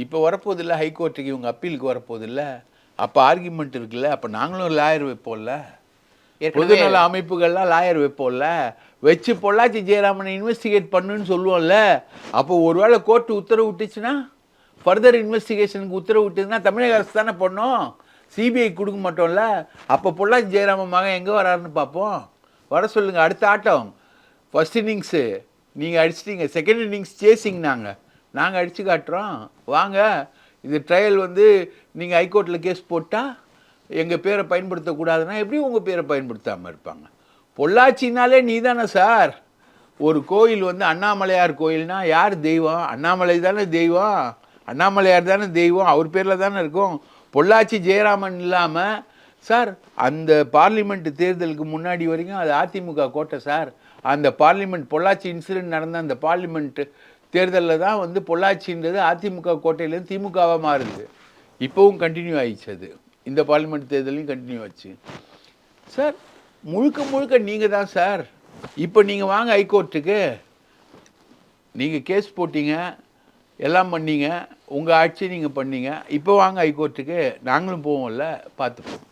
இப்போ வரப்போதில்ல ஹைகோர்ட்டுக்கு இவங்க அப்பீலுக்கு வரப்போதில்ல. அப்போ ஆர்கியூமெண்ட் இருக்குல்ல. அப்போ நாங்களும் லாயர் வைப்போம்ல. பொதுநல அமைப்புகள்லாம் லாயர் வைப்போம்ல. வச்சு பொள்ளாச்சி ஜெயராமனை இன்வெஸ்டிகேட் பண்ணுன்னு சொல்லுவோம்ல. அப்போ ஒருவேளை கோர்ட்டு உத்தரவு விட்டுச்சுன்னா, ஃபர்தர் இன்வெஸ்டிகேஷனுக்கு உத்தரவு விட்டுச்சுன்னா தமிழக அரசு தானே பண்ணோம். சிபிஐ கொடுக்க மாட்டோம்ல. அப்போ பொள்ளாச்சி ஜெயராமன் மகன் எங்கே வராருன்னு பார்ப்போம். வர சொல்லுங்கள். அடுத்த ஆட்டம் ஃபர்ஸ்ட் இன்னிங்ஸு நீங்கள் அடிச்சிட்டிங்க, செகண்ட் இன்னிங்ஸ் சேசிங் நாங்கள் அடித்து காட்டுறோம். வாங்க, இது ட்ரையல் வந்து நீங்கள் ஹைகோர்ட்டில் கேஸ் போட்டால் எங்கள் பேரை பயன்படுத்தக்கூடாதுன்னா எப்படி உங்கள் பேரை பயன்படுத்தாமல் இருப்பாங்க? பொள்ளாச்சினாலே நீ தானே சார். ஒரு கோயில் வந்து அண்ணாமலையார் கோயில்னா யார் தெய்வம்? அண்ணாமலை தானே தெய்வம், அண்ணாமலையார் தானே தெய்வம், அவர் பேரில் தானே இருக்கும். பொள்ளாச்சி ஜெயராமன் இல்லாமல் சார் அந்த பார்லிமெண்ட் தேர்தலுக்கு முன்னாடி வரைக்கும் அது அதிமுக கோட்டை சார். அந்த பார்லிமெண்ட் பொள்ளாச்சி இன்சிடென்ட் நடந்த அந்த பார்லிமெண்ட் தேர்தலில் தான் வந்து பொள்ளாச்சின்றது அதிமுக கோட்டையிலேருந்து திமுகவாக மாறுது. இப்போவும் கண்டினியூ ஆயிடுச்சு. அது இந்த பார்லிமெண்ட் தேர்தலையும் கண்டினியூ ஆச்சு சார். முழுக்க முழுக்க நீங்கள் தான் சார். இப்போ நீங்கள் வாங்க ஹைகோர்ட்டுக்கு, நீங்கள் கேஸ் போட்டீங்க, எல்லாம் பண்ணீங்க, உங்கள் ஆட்சி நீங்கள் பண்ணீங்க. இப்போ வாங்க ஹைகோர்ட்டுக்கு, நாங்களும் போவோம்ல, பார்த்துப்போம்.